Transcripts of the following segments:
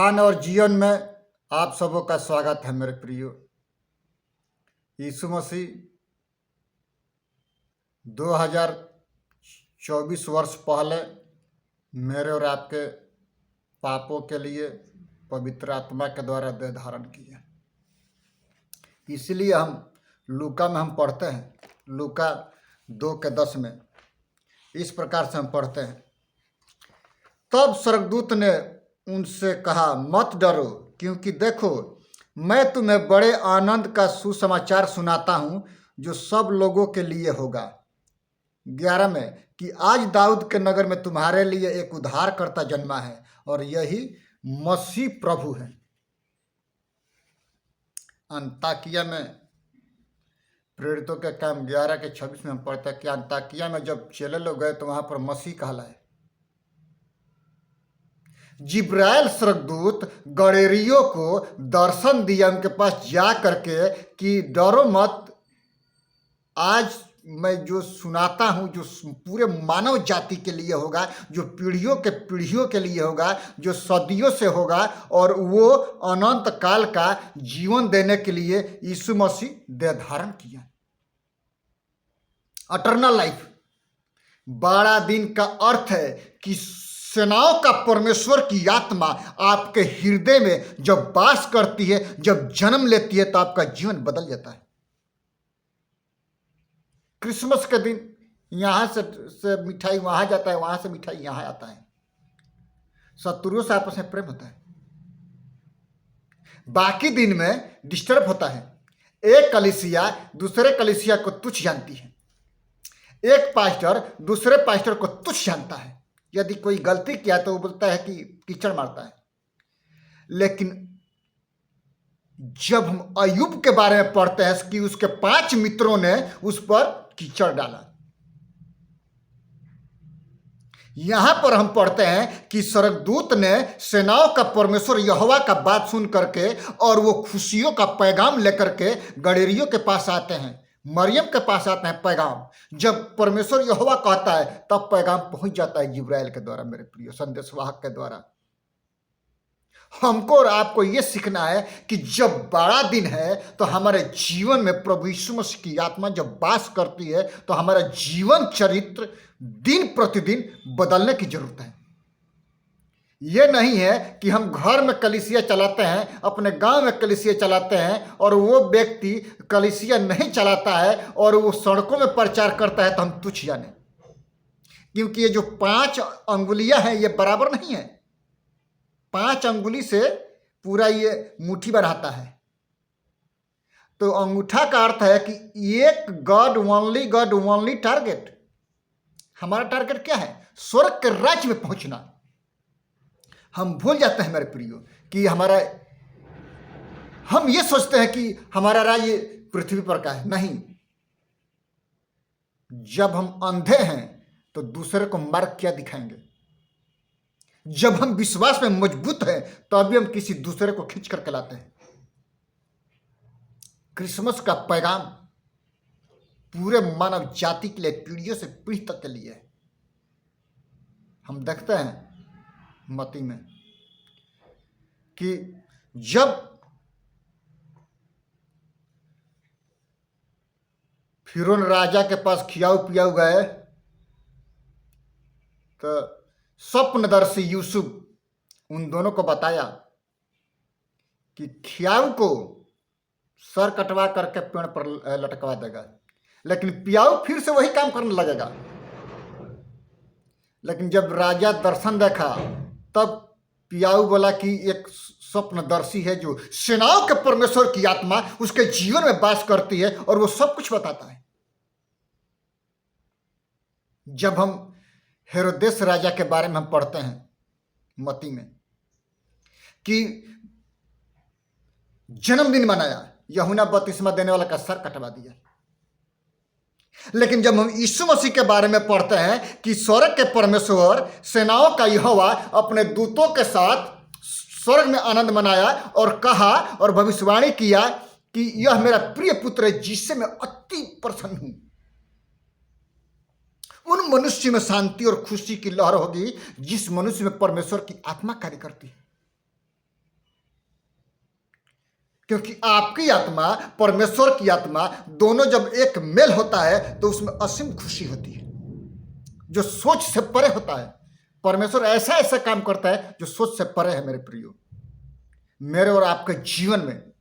उत्थान और जीवन में आप सबों का स्वागत है मेरे प्रियो। यीशु मसीह 2024 वर्ष पहले मेरे और आपके पापों के लिए पवित्र आत्मा के द्वारा देह धारण किए। इसलिए हम लूका में हम पढ़ते हैं, लूका 2:10 में इस प्रकार से हम पढ़ते हैं, तब स्वर्गदूत ने उनसे कहा, मत डरो, क्योंकि देखो मैं तुम्हें बड़े आनंद का सुसमाचार सुनाता हूँ जो सब लोगों के लिए होगा। 11 में कि आज दाऊद के नगर में तुम्हारे लिए एक उद्धारकर्ता जन्मा है और यही मसीह प्रभु है। अंताकिया में प्रेरितों के काम 11:26 में हम पढ़ते हैं कि अंताकिया में जब चेले लोग गए तो वहां पर मसीह कहलाए। जिब्राइल स्वर्गदूत गडेरियों को दर्शन दिया, उनके पास जा करके कि डरो मत, आज मैं जो सुनाता हूँ जो पूरे मानव जाति के लिए होगा, जो पीढ़ियों के लिए होगा, जो सदियों से होगा, और वो अनंत काल का जीवन देने के लिए यीशु मसीह देह धारण किया। अटर्नल लाइफ, 12 दिन का अर्थ है कि सेनाओं का परमेश्वर की आत्मा आपके हृदय में जब वास करती है, जब जन्म लेती है, तो आपका जीवन बदल जाता है। क्रिसमस के दिन यहां से मिठाई वहां जाता है, वहां से मिठाई यहां आता है, शत्रुओं से आपस में प्रेम होता है। बाकी दिन में डिस्टर्ब होता है। एक कलीसिया दूसरे कलीसिया को तुच्छ जानती है, एक पास्टर दूसरे पास्टर को तुच्छ जानता है। यदि कोई गलती किया तो वो बोलता है कि कीचड़ मारता है। लेकिन जब हम अय्यूब के बारे में पढ़ते हैं कि उसके 5 मित्रों ने उस पर कीचड़ डाला, यहां पर हम पढ़ते हैं कि स्वर्गदूत ने सेनाओं का परमेश्वर यहोवा का बात सुन करके और वो खुशियों का पैगाम लेकर के गडेरियों के पास आते हैं, मरियम के पास आते हैं। पैगाम जब परमेश्वर यहोवा कहता है तब पैगाम पहुंच जाता है जिब्राइल के द्वारा, मेरे प्रिय संदेशवाहक के द्वारा। हमको और आपको ये सीखना है कि जब बड़ा दिन है तो हमारे जीवन में प्रभु यीशु मसीह की आत्मा जब वास करती है तो हमारा जीवन चरित्र दिन प्रतिदिन बदलने की जरूरत है। ये नहीं है कि हम घर में कलीसिया चलाते हैं, अपने गांव में कलीसिया चलाते हैं, और वो व्यक्ति कलीसिया नहीं चलाता है और वो सड़कों में प्रचार करता है तो हम तुच्छ जाने, क्योंकि ये जो 5 अंगुलियां हैं ये बराबर नहीं है। 5 अंगुली से पूरा ये मुट्ठी बढ़ाता है। तो अंगूठा का अर्थ है कि एक गॉड ओनली टारगेट। हमारा टारगेट क्या है? स्वर्ग के राज्य में पहुंचना। हम भूल जाते हैं मेरे प्रियो कि हम ये सोचते हैं कि हमारा राज्य पृथ्वी पर का है। नहीं, जब हम अंधे हैं तो दूसरे को मार्ग क्या दिखाएंगे? जब हम विश्वास में मजबूत हैं तो अभी हम किसी दूसरे को खींच करके लाते हैं। क्रिसमस का पैगाम पूरे मानव जाति के लिए, पीढ़ियों से पीढ़ी तक के लिए है। हम देखते हैं मत्ती में कि जब फिरौन राजा के पास खियाऊ पियाऊ गए तो स्वप्नदर्शी यूसुफ उन दोनों को बताया कि खियाऊ को सर कटवा करके पेड़ पर लटकवा देगा, लेकिन पियाऊ फिर से वही काम करने लगेगा। लेकिन जब राजा दर्शन देखा तब पियाऊ बोला कि एक स्वप्नदर्शी है जो सेनाओं के परमेश्वर की आत्मा उसके जीवन में वास करती है और वो सब कुछ बताता है। जब हम हेरोदेस राजा के बारे में हम पढ़ते हैं मत्ती में कि जन्मदिन मनाया, यूहन्ना बपतिस्मा देने वाला का सर कटवा दिया। लेकिन जब हम यीशु मसीह के बारे में पढ़ते हैं कि स्वर्ग के परमेश्वर सेनाओं का यहोवा अपने दूतों के साथ स्वर्ग में आनंद मनाया और कहा और भविष्यवाणी किया कि यह मेरा प्रिय पुत्र है जिससे मैं अति प्रसन्न हूं। उन मनुष्य में शांति और खुशी की लहर होगी जिस मनुष्य में परमेश्वर की आत्मा कार्य करती है। क्योंकि आपकी आत्मा परमेश्वर की आत्मा दोनों जब एक मेल होता है तो उसमें असीम खुशी होती है, जो सोच से परे होता है। परमेश्वर ऐसा ऐसा काम करता है जो सोच से परे है। मेरे प्रियो, मेरे और आपके जीवन में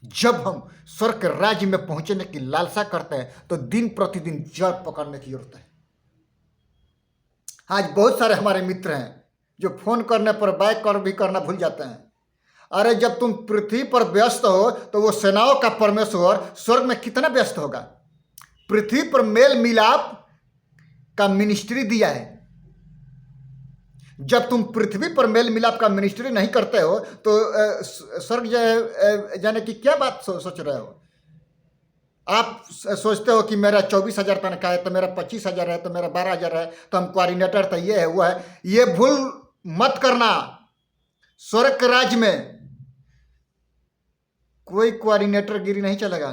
जब हम स्वर्ग के राज्य में पहुंचने की लालसा करते हैं तो दिन प्रतिदिन जड़ पकड़ने की जरूरत है। आज बहुत सारे हमारे मित्र हैं जो फोन करने पर बैक कॉल भी करना भूल जाते हैं। अरे जब तुम पृथ्वी पर व्यस्त हो तो वो सेनाओं का परमेश्वर स्वर्ग में कितना व्यस्त होगा। पृथ्वी पर मेल मिलाप का मिनिस्ट्री दिया है। जब तुम पृथ्वी पर मेल मिलाप का मिनिस्ट्री नहीं करते हो तो स्वर्ग जाने की क्या बात सोच रहे हो। आप सोचते हो कि मेरा 24,000 तनख्वाह है तो मेरा 25,000 है तो मेरा 12,000 है तो हम कोऑर्डिनेटर तो ये है वो है। ये भूल मत करना। स्वर्ग के राज्य में कोई कोऑर्डिनेटर गिरी नहीं चलेगा।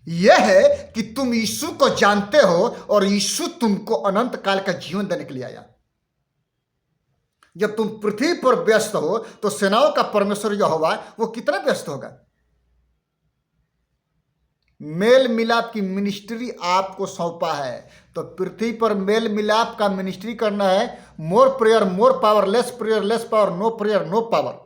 यह है कि तुम यीशु को जानते हो और यीशु तुमको अनंत काल का जीवन देने के लिए आया। जब तुम पृथ्वी पर व्यस्त हो तो सेनाओं का परमेश्वर यहोवा वो कितना व्यस्त होगा। मेल मिलाप की मिनिस्ट्री आपको सौंपा है तो पृथ्वी पर मेल मिलाप का मिनिस्ट्री करना है। More prayer more power, less prayer less power, no prayer no power.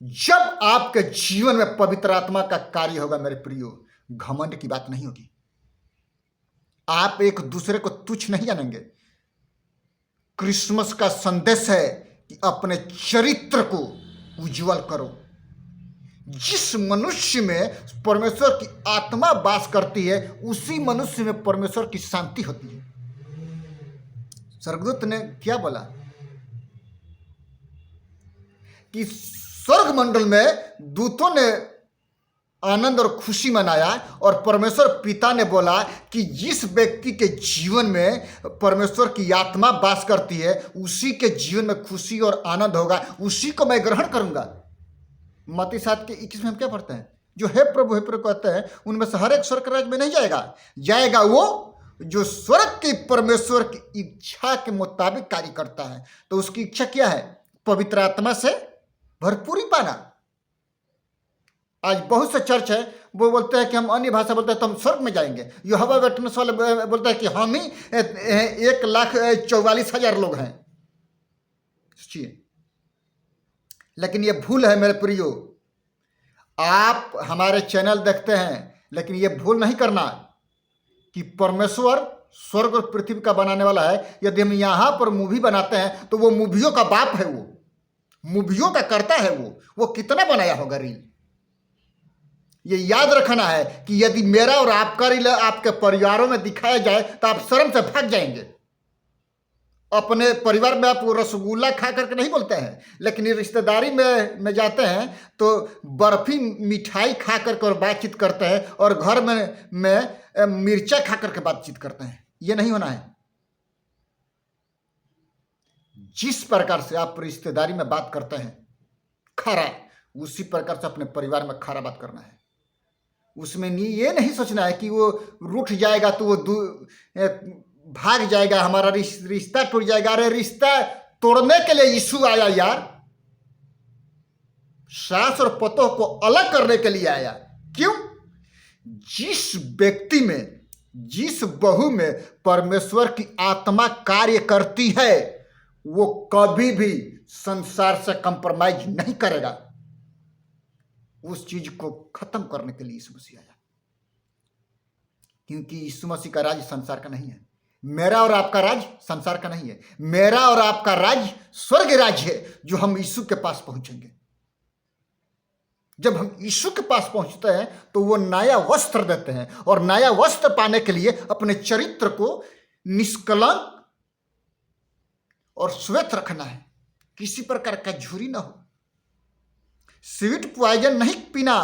जब आपके जीवन में पवित्र आत्मा का कार्य होगा मेरे प्रियो, घमंड की बात नहीं होगी। आप एक दूसरे को तुच्छ नहीं जानेंगे। क्रिसमस का संदेश है कि अपने चरित्र को उज्जवल करो। जिस मनुष्य में परमेश्वर की आत्मा वास करती है उसी मनुष्य में परमेश्वर की शांति होती है। स्वर्गदूत ने क्या बोला कि स्वर्ग मंडल में दूतों ने आनंद और खुशी मनाया और परमेश्वर पिता ने बोला कि जिस व्यक्ति के जीवन में परमेश्वर की आत्मा वास करती है उसी के जीवन में खुशी और आनंद होगा, उसी को मैं ग्रहण करूंगा। मत्ती 7 के 21 में हम क्या पढ़ते हैं, जो हे प्रभु कहते हैं उनमें से हर एक स्वर्ग राज्य में नहीं जाएगा वो जो स्वर्ग के परमेश्वर की इच्छा के मुताबिक कार्य करता है। तो उसकी इच्छा क्या है? पवित्र आत्मा से भरपूरी पाना। आज बहुत से चर्च है वो बोलते हैं कि हम अन्य भाषा बोलते हैं तो हम स्वर्ग में जाएंगे। यहोवा विटनेस वाले बोलते हैं कि हम ही 1,44,000 लोग हैं। सोचिए, लेकिन ये भूल है मेरे प्रियो। आप हमारे चैनल देखते हैं लेकिन ये भूल नहीं करना कि परमेश्वर स्वर्ग और पृथ्वी का बनाने वाला है। यदि हम यहां पर मूवी बनाते हैं तो वो मूवियों का बाप है, वो मूवियों का करता है। वो कितना बनाया होगा रील। ये याद रखना है कि यदि मेरा और आपका रील आपके परिवारों में दिखाया जाए तो आप शर्म से भाग जाएंगे। अपने परिवार में आप वो रसगुल्ला खा करके नहीं बोलते हैं, लेकिन ये रिश्तेदारी में जाते हैं तो बर्फी मिठाई खा करके और बातचीत करते हैं और घर में मिर्चा खा करके बातचीत करते हैं। ये नहीं होना है। जिस प्रकार से आप रिश्तेदारी में बात करते हैं खरा, उसी प्रकार से अपने परिवार में खरा बात करना है। उसमें ये नहीं सोचना है कि वो रूठ जाएगा तो वो भाग जाएगा, हमारा रिश्ता टूट जाएगा। अरे रिश्ता तोड़ने के लिए यीशु आया यार। सास और पतोह को अलग करने के लिए आया। क्यों? जिस व्यक्ति में, जिस बहू में परमेश्वर की आत्मा कार्य करती है वो कभी भी संसार से कंप्रोमाइज नहीं करेगा। उस चीज को खत्म करने के लिए यीशु मसीह आया, क्योंकि यीशु मसीह का राज संसार का नहीं है। मेरा और आपका राज संसार का नहीं है। मेरा और आपका राज स्वर्ग राज्य है जो हम यीशु के पास पहुंचेंगे। जब हम यीशु के पास पहुंचते हैं तो वो नया वस्त्र देते हैं और नया वस्त्र पाने के लिए अपने चरित्र को निष्कलंक और श्वेत रखना है। किसी प्रकार का झुर्री ना हो। स्वीट पॉइजन नहीं पीना।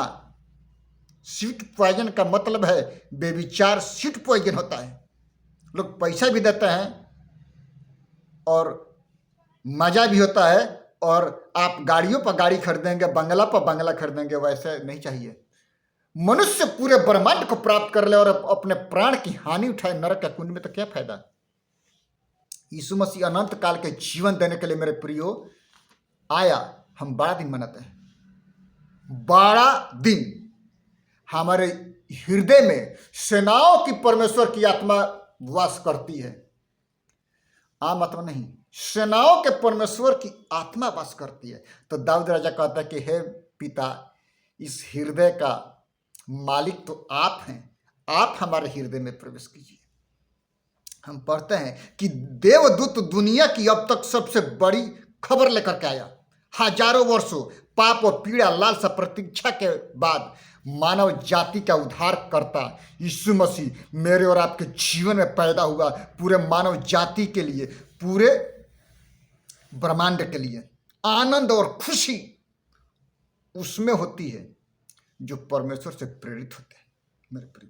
स्वीट पॉइजन का मतलब है बेविचार। स्वीट पॉइजन होता है। लोग पैसा भी देते हैं और मजा भी होता है और आप गाड़ियों पर गाड़ी खरीदेंगे, बंगला पर बंगला खरीदेंगे। वैसे नहीं चाहिए। मनुष्य पूरे ब्रह्मांड को प्राप्त कर ले और अपने प्राण की हानि उठाए नरक के कुंड में, तो क्या फायदा। यीशु मसीह अनंत काल के जीवन देने के लिए मेरे प्रियो आया, हम बड़ा दिन मनाते हैं। बड़ा दिन हमारे हृदय में सेनाओं की परमेश्वर की आत्मा वास करती है। आम आत्मा नहीं, सेनाओं के परमेश्वर की आत्मा वास करती है। तो दाऊद राजा कहता है कि हे पिता, इस हृदय का मालिक तो आप हैं, आप हमारे हृदय में प्रवेश कीजिए। हम पढ़ते हैं कि देवदूत दुनिया की अब तक सबसे बड़ी खबर लेकर के आया। हजारों वर्षों पाप और पीड़ा लालसा प्रतीक्षा के बाद मानव जाति का उद्धार करता यीशु मसीह मेरे और आपके जीवन में पैदा हुआ। पूरे मानव जाति के लिए, पूरे ब्रह्मांड के लिए आनंद और खुशी उसमें होती है जो परमेश्वर से प्रेरित होते हैं। मेरे प्रिय,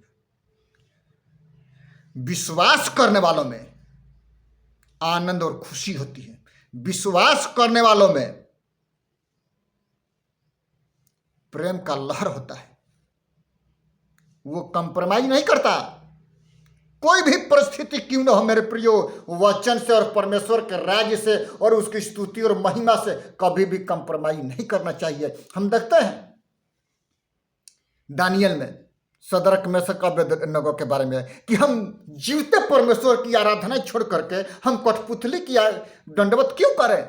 विश्वास करने वालों में आनंद और खुशी होती है। विश्वास करने वालों में प्रेम का लहर होता है। वो कंप्रोमाइज नहीं करता। कोई भी परिस्थिति क्यों न हो मेरे प्रियो, वचन से और परमेश्वर के राज्य से और उसकी स्तुति और महिमा से कभी भी कंप्रोमाइज नहीं करना चाहिए। हम देखते हैं दानियल में सदरक मेशक अबेदनगो के बारे में कि हम जीवते परमेश्वर की आराधना छोड़ करके हम कठपुतली की दंडवत क्यों करें।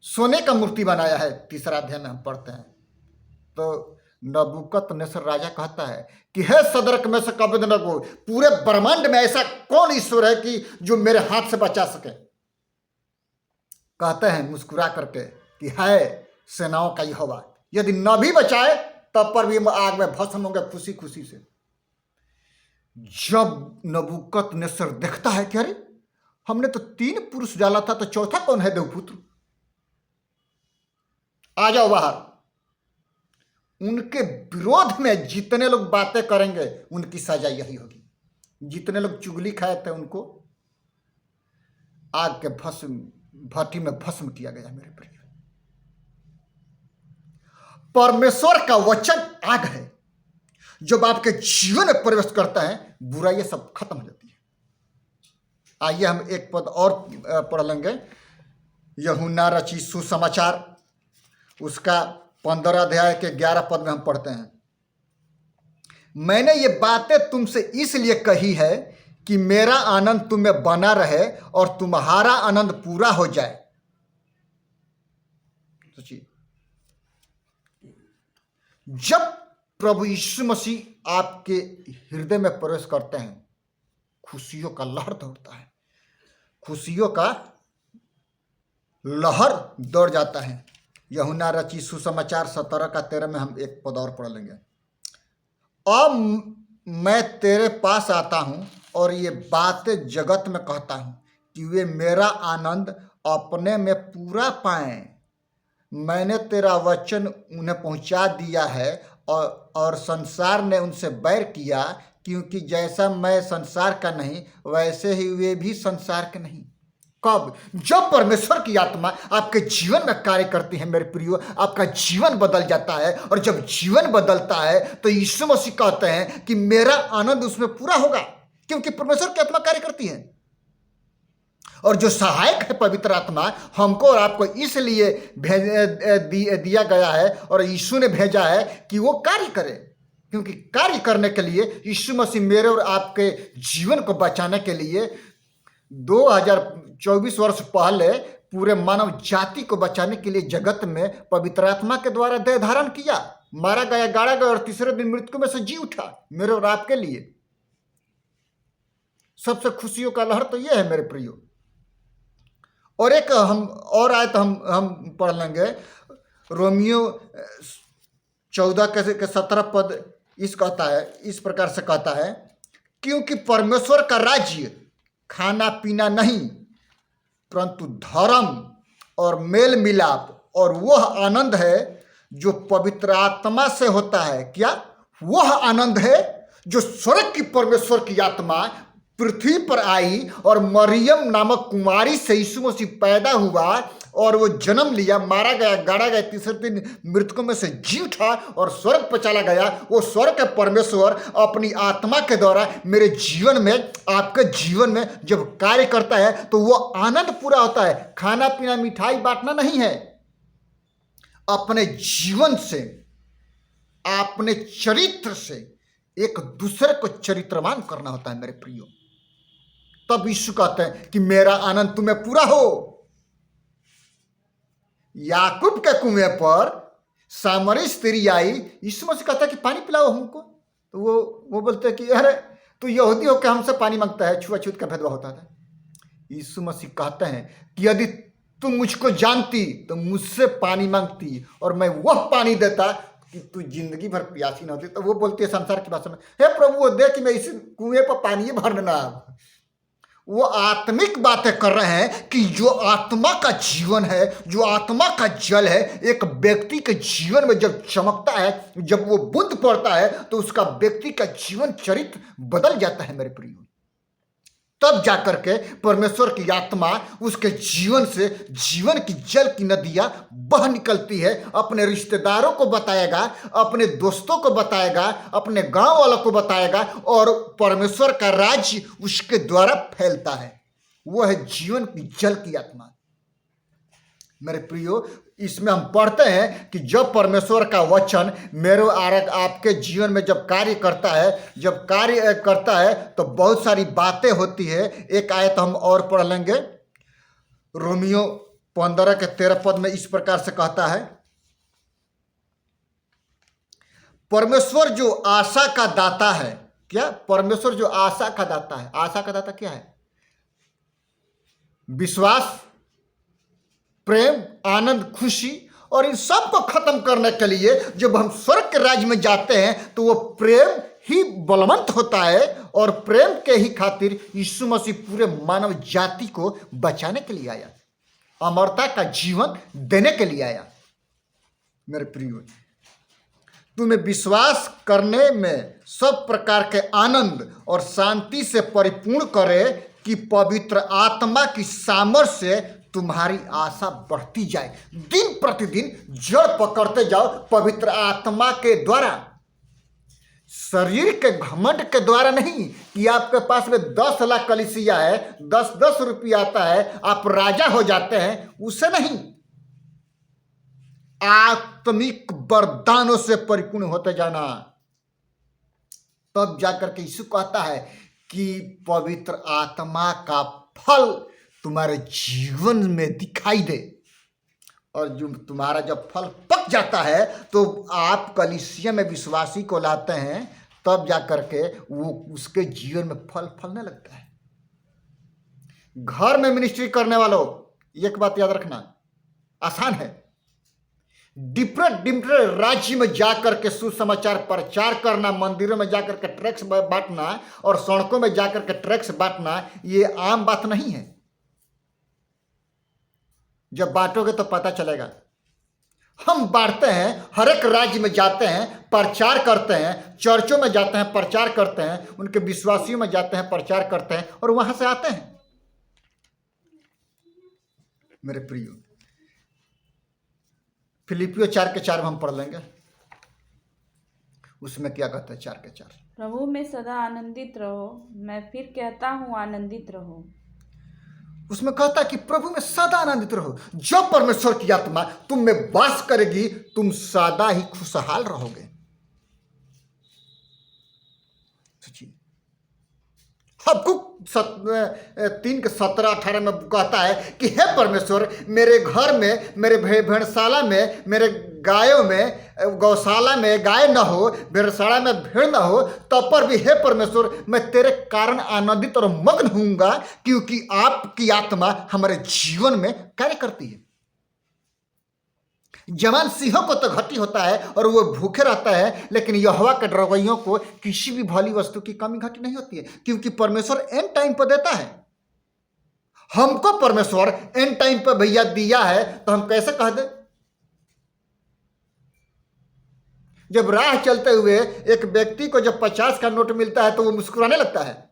सोने का मूर्ति बनाया है। तीसरा अध्याय में हम पढ़ते हैं तो नबूकदनेस्सर राजा कहता है कि हे सदरक मेशक अबेदनगो, पूरे ब्रह्मांड में ऐसा कौन ईश्वर है कि जो मेरे हाथ से बचा सके। कहते हैं मुस्कुरा करके कि है सेनाओं का यहोवा, यदि न भी बचाए तब पर भी हम आग में भस्म होंगे खुशी खुशी से। जब नबूकदनेस्सर देखता है कि अरे हमने तो 3 पुरुष डाला था, तो चौथा कौन है देवपुत्र, आ जाओ बाहर। उनके विरोध में जितने लोग बातें करेंगे उनकी सजा यही होगी। जितने लोग चुगली खाए थे उनको आग के भट्टी में भस्म किया गया। मेरे प्रिय, परमेश्वर का वचन आग है। जब आपके जीवन में प्रवेश करता है बुराई सब खत्म हो जाती है। आइए हम एक पद और पढ़ लेंगे। यूहन्ना रचित सुसमाचार उसका 15 अध्याय के 11 पद में हम पढ़ते हैं, मैंने ये बातें तुमसे इसलिए कही है कि मेरा आनंद तुम में बना रहे और तुम्हारा आनंद पूरा हो जाए। सोचिए, जब प्रभु यीशु मसीह आपके हृदय में प्रवेश करते हैं खुशियों का लहर दौड़ता है। खुशियों का लहर दौड़ जाता है। यूहन्ना रचित सुसमाचार 17 का 13 में हम एक पद और पढ़ लेंगे। अब मैं तेरे पास आता हूँ और ये बातें जगत में कहता हूँ कि वे मेरा आनंद अपने में पूरा पाएं। मैंने तेरा वचन उन्हें पहुँचा दिया है और संसार ने उनसे बैर किया, क्योंकि जैसा मैं संसार का नहीं वैसे ही वे भी संसार के नहीं। कब? जब परमेश्वर की आत्मा आपके जीवन में कार्य करती है मेरे प्रियो, आपका जीवन बदल जाता है। और जब जीवन बदलता है तो यीशु मसीह कहते हैं कि मेरा आनंद उसमें पूरा होगा, क्योंकि परमेश्वर की आत्मा कार्य करती है। और जो सहायक है पवित्र आत्मा हमको और आपको इसलिए दिया गया है और यीशु ने भेजा है कि वो कार्य करे। क्योंकि कार्य करने के लिए यीशु मसीह मेरे और आपके जीवन को बचाने के लिए 2024 वर्ष पहले पूरे मानव जाति को बचाने के लिए जगत में पवित्र आत्मा के द्वारा देह धारण किया, मारा गया, गाड़ा गया और तीसरे दिन मृत्यु में से जी उठा मेरे और आपके लिए। सबसे खुशियों का लहर तो यह है मेरे प्रियो। और एक हम और आयत हम पढ़ लेंगे। रोमियो 14 के 17 पद इस प्रकार से कहता है, क्योंकि परमेश्वर का राज्य खाना पीना नहीं परंतु धर्म और मेल मिलाप और वह आनंद है जो पवित्र आत्मा से होता है। क्या? वह आनंद है जो स्वर्ग की परमेश्वर की आत्मा पृथ्वी पर आई और मरियम नामक कुमारी से यीशु मसीह पैदा हुआ और वो जन्म लिया, मारा गया, गाड़ा गया, तीसरे दिन मृतकों में से जी उठा और स्वर्ग पर चला गया। वो स्वर्ग के परमेश्वर अपनी आत्मा के द्वारा मेरे जीवन में, आपके जीवन में जब कार्य करता है तो वो आनंद पूरा होता है। खाना पीना मिठाई बांटना नहीं है, अपने जीवन से, अपने चरित्र से एक दूसरे को चरित्रवान करना होता है मेरे प्रियो। तब यीशु कहते हैं कि मेरा आनंद तुम्हें पूरा हो। याकूब के कुएं पर सामरी स्त्री आई, यीशु मसीह कहता है कि पानी पिलाओ हमको। तो वो बोलते हैं कि अरे तू यहूदी होकर हमसे पानी मांगता है, छुआछूत का भेदभाव होता था। यीशु मसीह कहते हैं कि यदि तुम मुझको जानती तो मुझसे पानी मांगती और मैं वह पानी देता कि तू जिंदगी भर प्यासी ना होती। तो वो बोलती है संसार की भाषा में, हे प्रभु वो दे कि मैं इस कुएं पर पानी भरना। वो आत्मिक बातें कर रहे हैं कि जो आत्मा का जीवन है, जो आत्मा का जल है, एक व्यक्ति के जीवन में जब चमकता है, जब वो बूंद पड़ता है तो उसका व्यक्ति का जीवन चरित्र बदल जाता है मेरे प्रियो। तब जाकर के परमेश्वर की आत्मा उसके जीवन से जीवन की जल की नदियां बह निकलती है। अपने रिश्तेदारों को बताएगा, अपने दोस्तों को बताएगा, अपने गांव वालों को बताएगा और परमेश्वर का राज्य उसके द्वारा फैलता है। वह है जीवन की जल की आत्मा। मेरे प्रियो, इसमें हम पढ़ते हैं कि जब परमेश्वर का वचन मेरे और आपके जीवन में जब कार्य करता है, जब कार्य करता है तो बहुत सारी बातें होती है। एक आयत हम और पढ़ लेंगे, रोमियो 15 के 13 पद में इस प्रकार से कहता है, परमेश्वर जो आशा का दाता है। क्या? परमेश्वर जो आशा का दाता है। आशा का दाता क्या है? विश्वास, प्रेम, आनंद, खुशी और इन सब को खत्म करने के लिए जब हम स्वर्ग के राज्य में जाते हैं तो वो प्रेम ही बलवंत होता है और प्रेम के ही खातिर यीशु मसीह पूरे मानव जाति को बचाने के लिए आया, अमरता का जीवन देने के लिए आया। मेरे प्रियो, तुम्हें विश्वास करने में सब प्रकार के आनंद और शांति से परिपूर्ण करे कि पवित्र आत्मा की सामर्थ्य से तुम्हारी आशा बढ़ती जाए। दिन प्रतिदिन जड़ पकड़ते जाओ पवित्र आत्मा के द्वारा, शरीर के घमंड के द्वारा नहीं कि आपके पास में 10 लाख कलीसिया है, 10-10 रुपया आता है, आप राजा हो जाते हैं, उसे नहीं। आत्मिक वरदानों से परिपूर्ण होते जाना। तब जाकर के यीशु कहता है कि पवित्र आत्मा का फल तुम्हारे जीवन में दिखाई दे। और जो तुम्हारा जब फल पक जाता है तो आप कलीसिया में विश्वासी को लाते हैं, तब जाकर के वो उसके जीवन में फल फलने लगता है। घर में मिनिस्ट्री करने वालों, एक बात याद रखना, आसान है। डिफरेंट राज्य में जाकर के सुसमाचार प्रचार करना, मंदिरों में जाकर के ट्रैक्स बांटना और सड़कों में जाकर के ट्रैक्स बांटना, ये आम बात नहीं है। जब बांटोगे तो पता चलेगा। हम बांटते हैं, हर एक राज्य में जाते हैं, प्रचार करते हैं, चर्चों में जाते हैं, प्रचार करते हैं, उनके विश्वासियों में जाते हैं, प्रचार करते हैं और वहां से आते हैं। मेरे प्रियो, फिलिपियो 4:4 हम पढ़ लेंगे। उसमें क्या कहता है? 4:4, प्रभु में सदा आनंदित रहो। मैं फिर कहता हूँ आनंदित रहो। उसमें कहता है कि प्रभु में सदा आनंदित रहो। जब परमेश्वर की आत्मा तुम में वास करेगी, तुम सदा ही खुशहाल रहोगे। सोचिए, हबक्कुक 3:17-18 में कहता है कि हे परमेश्वर, मेरे घर में, मेरे भेड़शाला में, मेरे गायों में, गौशाला में गाय न हो, भेड़शाला में भेड़ न हो, तब पर भी हे परमेश्वर मैं तेरे कारण आनंदित और मग्न होऊंगा, क्योंकि आपकी आत्मा हमारे जीवन में कार्य करती है। जवान सिंहों को तो घटी होता है और वो भूखे रहता है, लेकिन यहोवा के रवैयों को किसी भी भली वस्तु की कमी घटी नहीं होती है, क्योंकि परमेश्वर एंड टाइम पर देता है। हमको परमेश्वर एंड टाइम पर भैया दिया है तो हम कैसे कह दे? जब राह चलते हुए एक व्यक्ति को जब 50 का नोट मिलता है तो वो मुस्कुराने लगता है,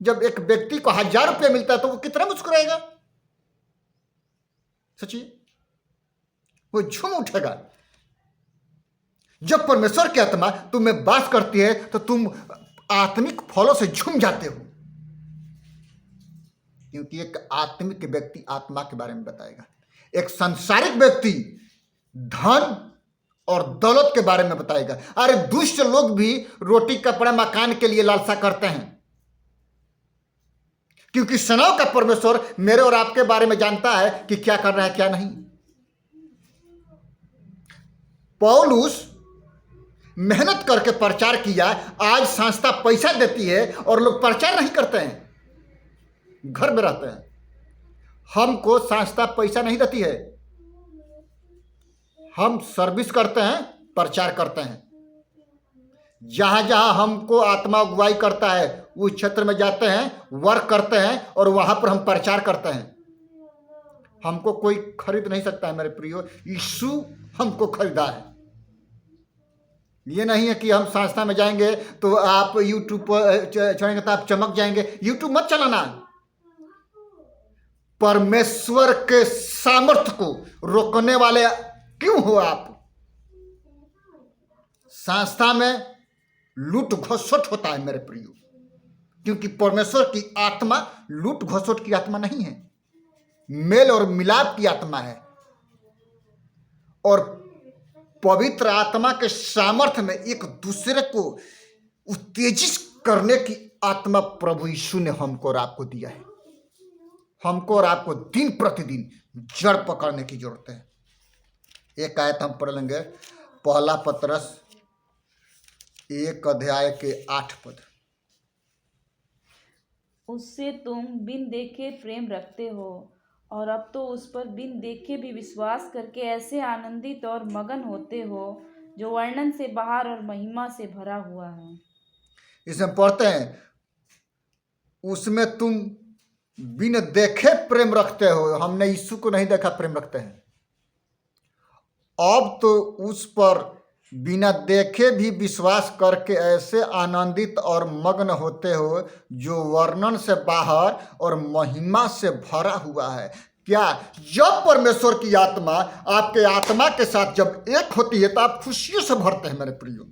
जब एक व्यक्ति को 1000 रुपये मिलता है तो वो कितना मुस्कुराएगा? सोचिए, वो झूम उठेगा। जब परमेश्वर की आत्मा तुम में वास करती है तो तुम आत्मिक फलों से झूम जाते हो, क्योंकि एक आत्मिक व्यक्ति आत्मा के बारे में बताएगा, एक सांसारिक व्यक्ति धन और दौलत के बारे में बताएगा। अरे दुष्ट लोग भी रोटी कपड़ा मकान के लिए लालसा करते हैं, क्योंकि सेनाओं का परमेश्वर मेरे और आपके बारे में जानता है कि क्या करना है क्या नहीं। पौलुस मेहनत करके प्रचार किया, आज संस्था पैसा देती है और लोग प्रचार नहीं करते हैं, घर में रहते हैं। हमको संस्था पैसा नहीं देती है, हम सर्विस करते हैं, प्रचार करते हैं। जहां जहां हमको आत्मा अगुवाई करता है उस क्षेत्र में जाते हैं, वर्क करते हैं और वहां पर हम प्रचार करते हैं। हमको कोई खरीद नहीं सकता है मेरे प्रियो, यीशु हमको खरीदा है। ये नहीं है कि हम संस्था में जाएंगे तो आप यूट्यूब पर चढ़ेंगे तो आप चमक जाएंगे। यूट्यूब मत चलाना। परमेश्वर के सामर्थ्य को रोकने वाले क्यों हो आप? संस्था में लूट घसोट होता है मेरे प्रियो, क्योंकि परमेश्वर की आत्मा लूट घसोट की आत्मा नहीं है, मेल और मिलाप की आत्मा है। और पवित्र आत्मा के सामर्थ्य में एक दूसरे को उत्तेजित करने की आत्मा प्रभु यीशु ने हमको और आपको दिया है। हमको और आपको दिन प्रतिदिन जड़ पकड़ने की जरूरत है। एक आयत हम पढ़ लेंगे, पहला पतरस 1:8। उससे तुम बिन देखे प्रेम रखते हो, और अब तो उस पर बिन देखे भी विश्वास करके ऐसे आनंदित और मगन होते हो जो वर्णन से बाहर और महिमा से भरा हुआ है। इसमें पढ़ते हैं, उसमें तुम बिन देखे प्रेम रखते हो। हमने यीशु को नहीं देखा, प्रेम रखते हैं। अब तो उस पर बिना देखे भी विश्वास करके ऐसे आनंदित और मग्न होते हो जो वर्णन से बाहर और महिमा से भरा हुआ है। क्या? जब परमेश्वर की आत्मा आपके आत्मा के साथ जब एक होती है तो आप खुशियों से भरते हैं मेरे प्रियो,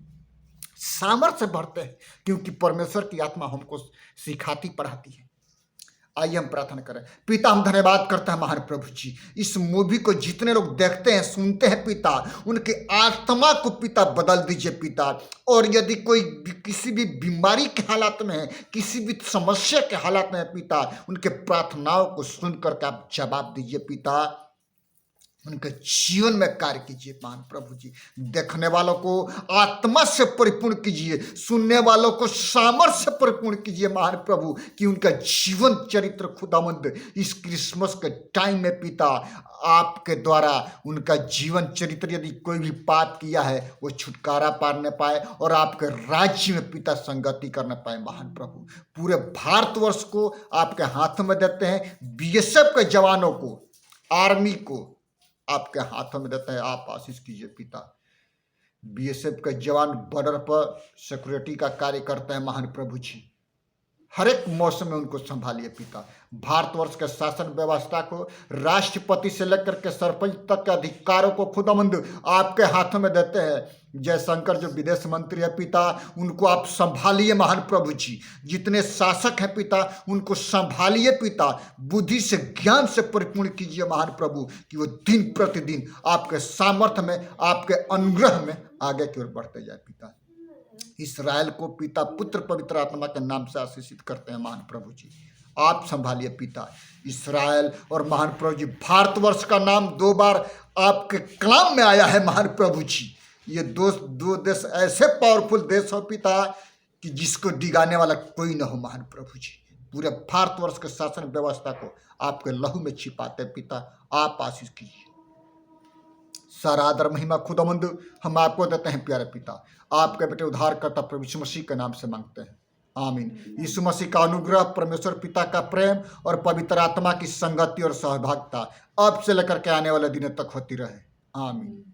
सामर्थ्य से भरते हैं, क्योंकि परमेश्वर की आत्मा हमको सिखाती पढ़ाती है। आइए हम प्रार्थना करें। पिता, हम धन्यवाद करते हैं महान प्रभु जी, इस मूवी को जितने लोग देखते हैं सुनते हैं पिता, उनके आत्मा को पिता बदल दीजिए पिता। और यदि कोई किसी भी बीमारी के हालात में है, किसी भी समस्या के हालात में है पिता, उनके प्रार्थनाओं को सुन करके आप जवाब दीजिए पिता, उनके जीवन में कार्य कीजिए महान प्रभु जी। देखने वालों को आत्मा से परिपूर्ण कीजिए, सुनने वालों को सामर्थ्य से परिपूर्ण कीजिए महान प्रभु, कि उनका जीवन चरित्र खुदावंद इस क्रिसमस के टाइम में पिता आपके द्वारा उनका जीवन चरित्र, यदि कोई भी पाप किया है वो छुटकारा पाने पाए और आपके राज्य में पिता संगति करने पाए महान प्रभु। पूरे भारतवर्ष को आपके हाथों में देते हैं, बीएसएफ के जवानों को, आर्मी को आपके हाथों में देता है। आप आशीष कीजिए पिता। बीएसएफ के जवान बॉर्डर पर सिक्योरिटी का कार्य करते हैं महान प्रभु जी, हर एक मौसम में उनको संभालिए पिता। भारतवर्ष के शासन व्यवस्था को राष्ट्रपति से लेकर के सरपंच तक के अधिकारों को खुदावंद आपके हाथों में देते हैं। जयशंकर जो विदेश मंत्री है पिता, उनको आप संभालिए महान प्रभु जी। जितने शासक हैं पिता, उनको संभालिए पिता, बुद्धि से ज्ञान से परिपूर्ण कीजिए महान प्रभु, कि वो दिन प्रतिदिन आपके सामर्थ्य में, आपके अनुग्रह में आगे की ओर बढ़ते जाए पिता। इस्राएल को पिता पुत्र पवित्र आत्मा के नाम से आशीषित करते हैं महान प्रभु जी। आप संभालिए पिता इस्राएल और महान प्रभु जी। भारतवर्ष का नाम 2 बार आपके कलाम में आया है महान प्रभु जी। ये दो देश ऐसे पावरफुल देश हो पिता कि जिसको डिगाने वाला कोई न हो महान प्रभु जी। पूरे भारतवर्ष के शासन व्यवस्था को आपके लहू में छिपाते पिता, आप आशीष कीजिए। सारा आदर महिमा खुदावंद हम आपको देते हैं प्यारे पिता, आपके बेटे उद्धारकर्ता प्रभु यीशु मसीह के नाम से मांगते हैं, आमीन। यीशु मसीह का अनुग्रह, परमेश्वर पिता का प्रेम और पवित्र आत्मा की संगति और सहभागिता अब से लेकर के आने वाले दिनों तक होती रहे, आमीन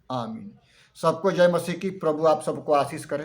आमीन। सबको जय मसीह की। प्रभु आप सबको आशीष करे।